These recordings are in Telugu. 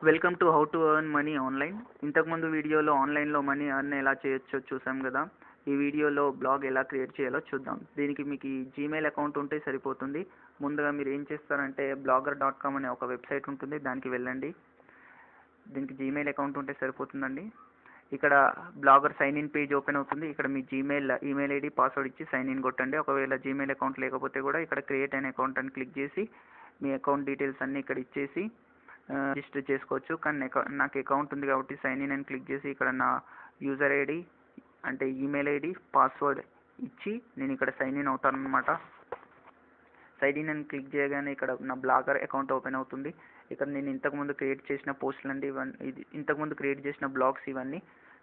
Welcome to how to earn money online. ఇంతకుముందు వీడియోలో ఆన్లైన్లో మనీ ఎర్న్ ఎలా చేయొచ్చో చూసాం కదా. ఈ వీడియోలో బ్లాగ్ ఎలా క్రియేట్ చేయాలో చూద్దాం. దీనికి మీకు ఈ జీమెయిల్ అకౌంట్ ఉంటే సరిపోతుంది. ముందుగా మీరు ఏం చేస్తారంటే blogger.com అనే ఒక వెబ్సైట్ ఉంటుంది, దానికి వెళ్ళండి. దీనికి జీమెయిల్ అకౌంట్ ఉంటే సరిపోతుందండి. ఇక్కడ Blogger sign in page open అవుతుంది. ఇక్కడ మీ ఈమెయిల్ ఐడి పాస్వర్డ్ ఇచ్చి సైన్ ఇన్ కొట్టండి. ఒకవేళ జీమెయిల్ అకౌంట్ లేకపోతే కూడా ఇక్కడ క్రియేట్ అన్ అకౌంట్ అని క్లిక్ చేసి మీ అకౌంట్ డీటెయిల్స్ అన్నీ ఇక్కడ ఇచ్చేసి రిజిస్టర్ చేసుకోవచ్చు. కానీ నాకు అకౌంట్ ఉంది కాబట్టి సైన్ ఇన్ అని క్లిక్ చేసి ఇక్కడ నా యూజర్ ఐడి అంటే ఈమెయిల్ ఐడి పాస్వర్డ్ ఇచ్చి నేను ఇక్కడ సైన్ ఇన్ అవుతాను అనమాట. సైన్ ఇన్ అని క్లిక్ చేయగానే ఇక్కడ నా బ్లాగర్ అకౌంట్ ఓపెన్ అవుతుంది. ఇక్కడ నేను ఇంతకుముందు క్రియేట్ చేసిన పోస్టులు అండి ఇది ఇంతకుముందు క్రియేట్ చేసిన బ్లాగ్స్ ఇవన్నీ.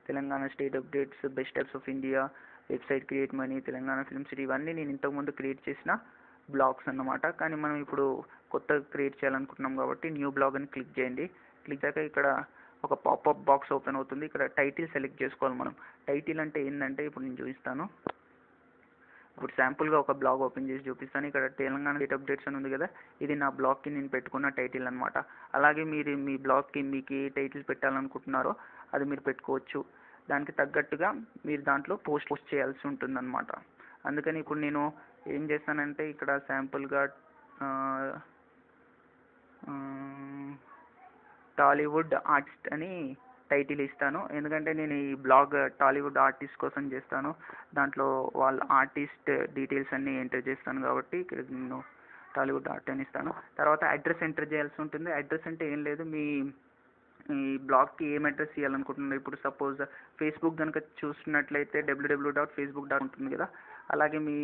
Telangana state updates, best types of India, website create money, Telangana film city, ఇవన్నీ నేను ఇంతకుముందు క్రియేట్ చేసిన బ్లాగ్స్ అన్నమాట. కానీ మనం ఇప్పుడు కొత్తగా క్రియేట్ చేయాలనుకుంటున్నాం కాబట్టి న్యూ బ్లాగ్ అని క్లిక్ చేయండి. క్లిక్ చేశాక ఇక్కడ ఒక పాపప్ బాక్స్ ఓపెన్ అవుతుంది. ఇక్కడ టైటిల్ సెలెక్ట్ చేసుకోవాలి మనం. టైటిల్ అంటే ఏంటంటే ఇప్పుడు నేను చూపిస్తాను. ఇప్పుడు శాంపుల్గా ఒక బ్లాగ్ ఓపెన్ చేసి చూపిస్తాను. ఇక్కడ తెలంగాణ స్టేట్ అప్డేట్స్ అని ఉంది కదా, ఇది నా బ్లాగ్కి నేను పెట్టుకున్న టైటిల్ అనమాట. అలాగే మీరు మీ బ్లాగ్కి మీకు ఏ టైటిల్ పెట్టాలనుకుంటున్నారో అది మీరు పెట్టుకోవచ్చు. దానికి తగ్గట్టుగా మీరు దాంట్లో పోస్ట్ చేయాల్సి ఉంటుందన్నమాట. అందుకని ఇప్పుడు నేను ఏం చేస్తానంటే ఇక్కడ శాంపుల్గా టాలీవుడ్ ఆర్టిస్ట్ అని టైటిల్ ఇస్తాను. ఎందుకంటే నేను ఈ బ్లాగ్ టాలీవుడ్ ఆర్టిస్ట్ కోసం చేస్తాను. దాంట్లో వాళ్ళ ఆర్టిస్ట్ డీటెయిల్స్ అన్నీ ఎంటర్ చేస్తాను కాబట్టి ఇక్కడ నేను టాలీవుడ్ ఆర్ట్ అని ఇస్తాను. తర్వాత అడ్రస్ ఎంటర్ చేయాల్సి ఉంటుంది. అడ్రస్ అంటే ఏం లేదు, మీ ఈ బ్లాగ్కి ఏం అడ్రస్ ఇవ్వాలనుకుంటున్నారు. ఇప్పుడు సపోజ్ ఫేస్బుక్ కనుక చూస్తున్నట్లయితే www.facebook.com ఉంటుంది కదా, అలాగే మీ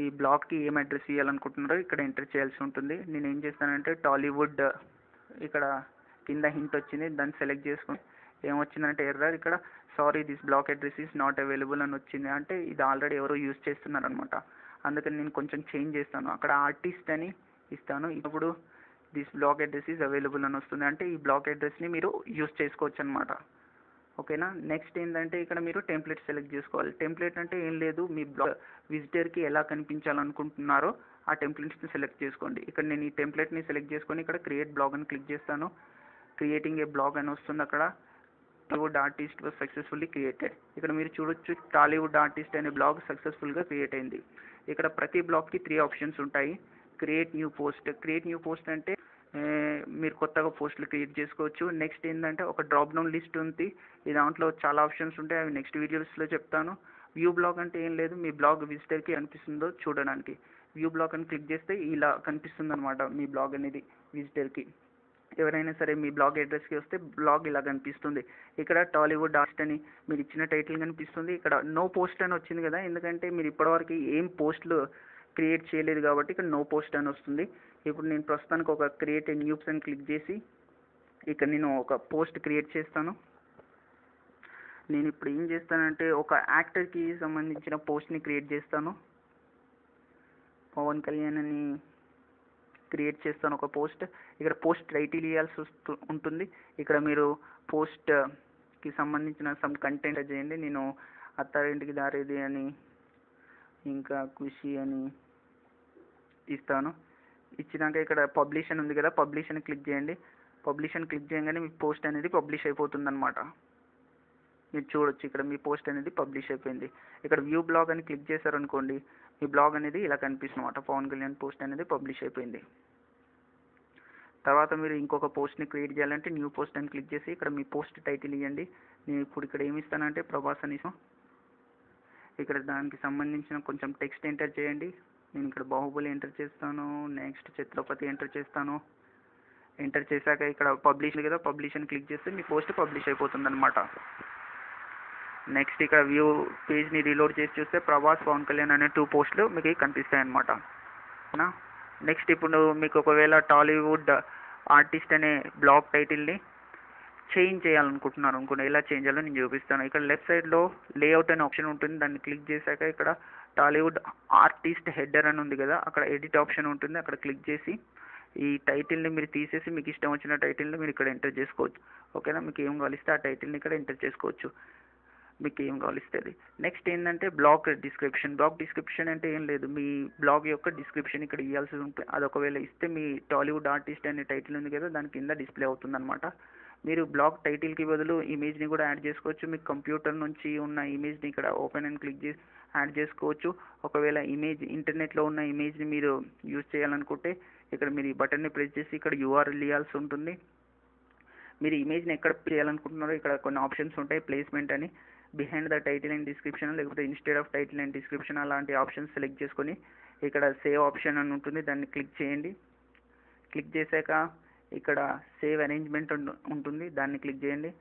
ఈ బ్లాగ్కి ఏం అడ్రస్ ఇవ్వాలనుకుంటున్నారో ఇక్కడ ఎంటర్ చేయాల్సి ఉంటుంది. నేను ఏం చేస్తానంటే టాలీవుడ్, ఇక్కడ కింద హింట్ వచ్చింది, దాన్ని సెలెక్ట్ చేసుకుని ఏమొచ్చిందంటే ఎర్రర్, ఇక్కడ sorry this blog address is not available అని వచ్చింది. అంటే ఇది ఆల్రెడీ ఎవరో యూజ్ చేస్తున్నారనమాట. అందుకని నేను కొంచెం చేంజ్ చేస్తాను. అక్కడ ఆర్టిస్ట్ అని ఇస్తాను. ఇప్పుడు this blog address is available అని వస్తుంది. అంటే ఈ బ్లాక్ అడ్రస్ని మీరు యూజ్ చేసుకోవచ్చు అనమాట. ఓకేనా. నెక్స్ట్ ఏంటంటే ఇక్కడ మీరు టెంప్లెట్ సెలెక్ట్ చేసుకోవాలి. టెంప్లెట్ అంటే ఏం లేదు, మీ బ్లాగ్ విజిటర్కి ఎలా కనిపించాలనుకుంటున్నారో ఆ టెంప్లెట్స్ని సెలెక్ట్ చేసుకోండి. ఇక్కడ నేను ఈ టెంప్లెట్ని సెలెక్ట్ చేసుకొని ఇక్కడ క్రియేట్ బ్లాగ్ అని క్లిక్ చేస్తాను. క్రియేటింగ్ ఏ బ్లాగ్ అని వస్తుంది. అక్కడ Tollywood artist was successfully created. ఇక్కడ మీరు చూడొచ్చు టాలీవుడ్ ఆర్టిస్ట్ అనే బ్లాగ్ సక్సెస్ఫుల్గా క్రియేట్ అయింది. ఇక్కడ ప్రతి బ్లాగ్కి 3 ఆప్షన్స్ ఉంటాయి. Create new post. Create new post అంటే మీరు కొత్తగా పోస్టులు క్రియేట్ చేసుకోవచ్చు. నెక్స్ట్ ఏంటంటే ఒక డ్రాప్ డౌన్ లిస్ట్ ఉంది. ఈ దాంట్లో చాలా ఆప్షన్స్ ఉంటాయి, అవి నెక్స్ట్ వీడియోస్లో చెప్తాను. వ్యూ బ్లాగ్ అంటే ఏం లేదు, మీ బ్లాగ్ విజిటర్కి అనిపిస్తుందో చూడడానికి వ్యూ బ్లాగ్ అని క్లిక్ చేస్తే ఇలా కనిపిస్తుంది అనమాట. మీ బ్లాగ్ అనేది విజిటర్కి, ఎవరైనా సరే మీ బ్లాగ్ అడ్రస్కి వస్తే బ్లాగ్ ఇలా కనిపిస్తుంది. ఇక్కడ టాలీవుడ్ ఆర్టిస్ట్ అని మీరు ఇచ్చిన టైటిల్ కనిపిస్తుంది. ఇక్కడ నో పోస్ట్ అని వచ్చింది కదా, ఎందుకంటే మీరు ఇప్పటివరకు ఏం పోస్టులు క్రియేట్ చేయలేదు కాబట్టి ఇక్కడ నో పోస్ట్ అని వస్తుంది. ఇప్పుడు నేను ప్రస్తుతానికి ఒక క్రియేట్ ఏ న్యూస్ అని క్లిక్ చేసి ఇక్కడ నేను ఒక పోస్ట్ క్రియేట్ చేస్తాను. నేను ఇప్పుడు ఏం చేస్తానంటే ఒక యాక్టర్కి సంబంధించిన పోస్ట్ని క్రియేట్ చేస్తాను. పవన్ కళ్యాణ్ అని క్రియేట్ చేస్తాను ఒక పోస్ట్. ఇక్కడ పోస్ట్ టైటిల్ ఇవ్వాల్సి ఉంటుంది. ఇక్కడ మీరు పోస్ట్కి సంబంధించిన సమ్ కంటెంట్ చేయండి. నేను అత్తారింటికి దారేది అని, ఇంకా ఖుషి అని ఇస్తాను. ఇచ్చినాక ఇక్కడ పబ్లిష్ అని ఉంది కదా, పబ్లిష్ అని క్లిక్ చేయండి. పబ్లిష్ అని క్లిక్ చేయగానే మీ పోస్ట్ అనేది పబ్లిష్ అయిపోతుంది అనమాట. మీరు చూడొచ్చు ఇక్కడ మీ పోస్ట్ అనేది పబ్లిష్ అయిపోయింది. ఇక్కడ వ్యూ బ్లాగ్ అని క్లిక్ చేశారనుకోండి, మీ బ్లాగ్ అనేది ఇలా కనిపిస్తుంది అనమాట. పవన్ కళ్యాణ్ పోస్ట్ అనేది పబ్లిష్ అయిపోయింది. తర్వాత మీరు ఇంకొక పోస్ట్ని క్రియేట్ చేయాలంటే న్యూ పోస్ట్ అని క్లిక్ చేసి ఇక్కడ మీ పోస్ట్ టైటిల్ ఇవ్వండి. నేను ఇప్పుడు ఇక్కడ ఏమి ఇస్తానంటే ప్రభాస్ అని ఇస్తాను. ఇక్కడ దానికి సంబంధించిన కొంచెం టెక్స్ట్ ఎంటర్ చేయండి. నేను ఇక్కడ బాహుబలి ఎంటర్ చేస్తాను. నెక్స్ట్ ఛత్రపతి ఎంటర్ చేస్తాను. ఎంటర్ చేశాక ఇక్కడ పబ్లిష్ కదా, పబ్లిష్ అని క్లిక్ చేస్తే మీ పోస్ట్ పబ్లిష్ అయిపోతుంది అనమాట. నెక్స్ట్ ఇక్కడ వ్యూ పేజ్ని రీలోడ్ చేసి చూస్తే ప్రభాస్, పవన్ కళ్యాణ్ అనే 2 పోస్టులు మీకు కనిపిస్తాయి అన్నమాట. నెక్స్ట్ ఇప్పుడు మీకు ఒకవేళ టాలీవుడ్ ఆర్టిస్ట్ అనే బ్లాగ్ టైటిల్ని చేంజ్ చేయాలనుకుంటున్నారు అనుకోండి, ఎలా చేంజ్ చేయాలో నేను చూపిస్తాను. ఇక్కడ లెఫ్ట్ సైడ్లో లేఅవుట్ అనే ఆప్షన్ ఉంటుంది, దాన్ని క్లిక్ చేశాక ఇక్కడ టాలీవుడ్ ఆర్టిస్ట్ హెడర్ అని ఉంది కదా, అక్కడ ఎడిట్ ఆప్షన్ ఉంటుంది. అక్కడ క్లిక్ చేసి ఈ టైటిల్ని మీరు తీసేసి మీకు ఇష్టం వచ్చిన టైటిల్ని మీరు ఇక్కడ ఎంటర్ చేసుకోవచ్చు. ఓకేనా. మీకు ఏం కలిస్తే ఆ టైటిల్ని ఇక్కడ ఎంటర్ చేసుకోవచ్చు. మీకు ఏం కావాలి ఇస్తుంది. నెక్స్ట్ ఏంటంటే బ్లాగ్ డిస్క్రిప్షన్ అంటే ఏం లేదు, మీ బ్లాగ్ యొక్క డిస్క్రిప్షన్ ఇక్కడ ఇవ్వాల్సి ఉంటుంది. అది ఒకవేళ ఇస్తే మీ టాలీవుడ్ ఆర్టిస్ట్ అనే టైటిల్ ఉంది కదా, దాని కింద డిస్ప్లే అవుతుంది అనమాట. మీరు బ్లాగ్ టైటిల్కి బదులు ఇమేజ్ని కూడా యాడ్ చేసుకోవచ్చు. మీకు కంప్యూటర్ నుంచి ఉన్న ఇమేజ్ని ఇక్కడ ఓపెన్ అండ్ క్లిక్ చేసి యాడ్ చేసుకోవచ్చు. ఒకవేళ ఇంటర్నెట్లో ఉన్న ఇమేజ్ని మీరు యూజ్ చేయాలనుకుంటే ఇక్కడ మీరు ఈ బటన్ని ప్రెస్ చేసి ఇక్కడ URL ఇవ్వాల్సి ఉంటుంది. మీరు ఇమేజ్ని ఎక్కడ చేయాలనుకుంటున్నారో ఇక్కడ కొన్ని ఆప్షన్స్ ఉంటాయి. ప్లేస్మెంట్ అని, behind the title and description, లేకపోతే instead of title and description, అలాంటి ఆప్షన్స్ సెలెక్ట్ చేసుకొని ఇక్కడ సేవ్ ఆప్షన్ అని ఉంటుంది, దాన్ని క్లిక్ చేయండి. క్లిక్ చేశాక ఇక్కడ సేవ్ అరేంజ్మెంట్ ఉంటుంది, దాన్ని క్లిక్ చేయండి.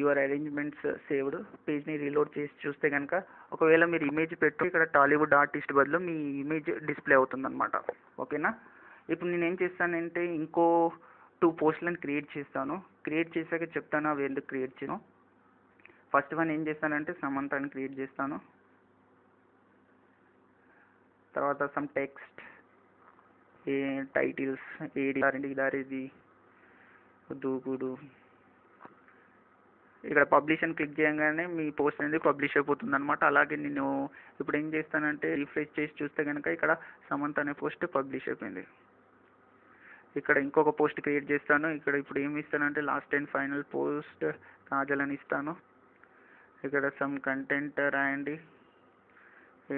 Your arrangements saved. పేజ్ని రీలోడ్ చేసి చూస్తే కనుక ఒకవేళ మీరు ఇమేజ్ పెట్టి ఇక్కడ టాలీవుడ్ ఆర్టిస్ట్ బదులు మీ ఇమేజ్ డిస్ప్లే అవుతుందన్నమాట. ఓకేనా. ఇప్పుడు నేను ఏం చేస్తానంటే ఇంకో 2 పోస్టులను క్రియేట్ చేస్తాను. క్రియేట్ చేశాక చెప్తాను అవి ఎందుకు క్రియేట్ చేయను. ఫస్ట్ వన్ ఏం చేస్తానంటే సమంతని క్రియేట్ చేస్తాను. తర్వాత సమ్ టెక్స్ట్, టైటిల్స్, ఇది దూకుడు. ఇక్కడ పబ్లిష్ అని క్లిక్ చేయగానే మీ పోస్ట్ అనేది పబ్లిష్ అయిపోతుంది అనమాట. అలాగే నేను ఇప్పుడు ఏం చేస్తానంటే రిఫ్రెష్ చేసి చూస్తే కనుక ఇక్కడ సమంత అనే పోస్ట్ పబ్లిష్ అయిపోయింది. ఇక్కడ ఇంకొక పోస్ట్ క్రియేట్ చేస్తాను. ఇక్కడ ఇప్పుడు ఏమి ఇస్తానంటే last and final post Kajal అని ఇస్తాను. ఇక్కడ సమ్ కంటెంట్ రాయండి.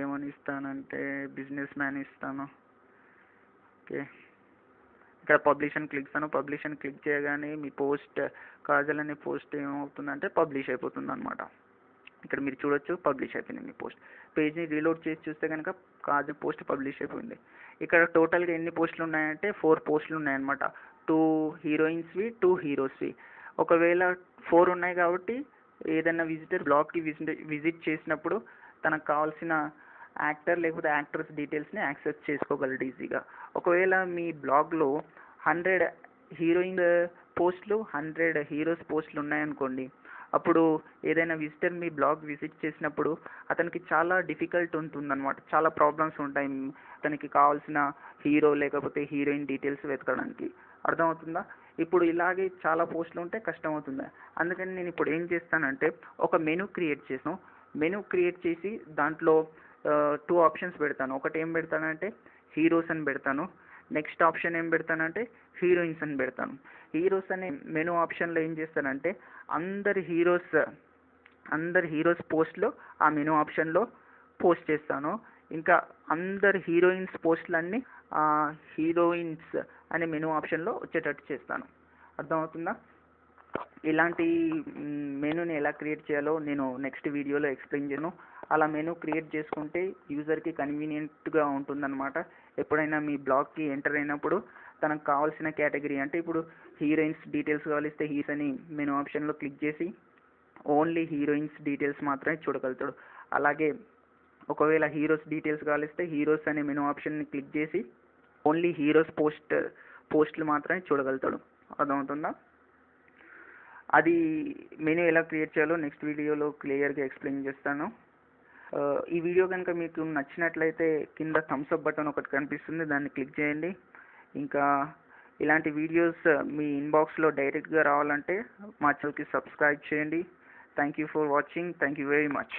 ఏమని ఇస్తానంటే బిజినెస్ మ్యాన్ ఇస్తాను. ఓకే. ఇక్కడ పబ్లిష్ అని క్లిక్ చేయగానే మీ పోస్ట్ కాజల్ అనే పోస్ట్ ఏమవుతుందంటే పబ్లిష్ అయిపోతుంది అనమాట. ఇక్కడ మీరు చూడొచ్చు, పబ్లిష్ అయిపోయింది మీ పోస్ట్. పేజ్ని రీలోడ్ చేసి చూస్తే కనుక కాజల్ పోస్ట్ పబ్లిష్ అయిపోయింది. ఇక్కడ టోటల్గా ఎన్ని పోస్టులు ఉన్నాయంటే 4 పోస్టులు ఉన్నాయన్నమాట. 2 హీరోయిన్స్వి, 2 హీరోస్వి. ఒకవేళ 4 ఉన్నాయి కాబట్టి ఏదైనా విజిటర్ బ్లాగ్కి విజిట్ చేసినప్పుడు తనకు కావాల్సిన యాక్టర్ లేకపోతే యాక్ట్రెస్ డీటెయిల్స్ని యాక్సెస్ చేసుకోగలడు ఈజీగా. ఒకవేళ మీ బ్లాగ్లో 100 హీరోయిన్ పోస్టులు, 100 హీరోస్ పోస్టులు ఉన్నాయనుకోండి, అప్పుడు ఏదైనా విజిటర్ మీ బ్లాగ్ విజిట్ చేసినప్పుడు అతనికి చాలా డిఫికల్ట్ ఉంటుందన్నమాట. చాలా ప్రాబ్లమ్స్ ఉంటాయి అతనికి కావాల్సిన హీరో లేకపోతే హీరోయిన్ డీటెయిల్స్ వెతకడానికి. అర్థమవుతుందా? ఇప్పుడు ఇలాగే చాలా పోస్టులు ఉంటే కష్టం అవుతుంది. అందుకని నేను ఇప్పుడు ఏం చేస్తానంటే ఒక మెనూ క్రియేట్ చేసి దాంట్లో 2 ఆప్షన్స్ పెడతాను. ఒకటి ఏం పెడతానంటే హీరోస్ అని పెడతాను. నెక్స్ట్ ఆప్షన్ ఏం పెడతానంటే హీరోయిన్స్ అని పెడతాను. హీరోస్ అనే మెనూ ఆప్షన్లో ఏం చేస్తానంటే అందరి హీరోస్ పోస్ట్లు ఆ మెనూ ఆప్షన్లో పోస్ట్ చేస్తాను. ఇంకా అందరి హీరోయిన్స్ పోస్టులన్నీ హీరోయిన్స్ అనే మెనూ ఆప్షన్లో వచ్చేటట్టు చేస్తాను. అర్థమవుతుందా? ఇలాంటి మెనూని ఎలా క్రియేట్ చేయాలో నేను నెక్స్ట్ వీడియోలో ఎక్స్ప్లెయిన్ చేయను. అలా మెనూ క్రియేట్ చేసుకుంటే యూజర్కి కన్వీనియంట్గా ఉంటుందన్నమాట. ఎప్పుడైనా మీ బ్లాగ్కి ఎంటర్ అయినప్పుడు తనకు కావాల్సిన కేటగిరీ, అంటే ఇప్పుడు హీరోయిన్స్ డీటెయిల్స్ కావాలిస్తే హీరోస్ అని మెనూ ఆప్షన్లో క్లిక్ చేసి ఓన్లీ హీరోయిన్స్ డీటెయిల్స్ మాత్రమే చూడగలుగుతాడు. అలాగే ఒకవేళ హీరోస్ డీటెయిల్స్ కావాలిస్తే హీరోస్ అనే మెనూ ఆప్షన్ని క్లిక్ చేసి ఓన్లీ హీరోస్ పోస్టులు మాత్రమే చూడగలుగుతాడు. అర్థమవుతుందా? అది మెనూ ఎలా క్రియేట్ చేయాలో నెక్స్ట్ వీడియోలో క్లియర్గా ఎక్స్ప్లెయిన్ చేస్తాను. ఈ వీడియో కనుక మీకు నచ్చినట్లయితే కింద థమ్స్ అప్ బటన్ ఒకటి కనిపిస్తుంది, దాన్ని క్లిక్ చేయండి. ఇంకా ఇలాంటి వీడియోస్ మీ ఇన్బాక్స్లో డైరెక్ట్గా రావాలంటే మా ఛానల్కి సబ్స్క్రైబ్ చేయండి. Thank you for watching. Thank you very much.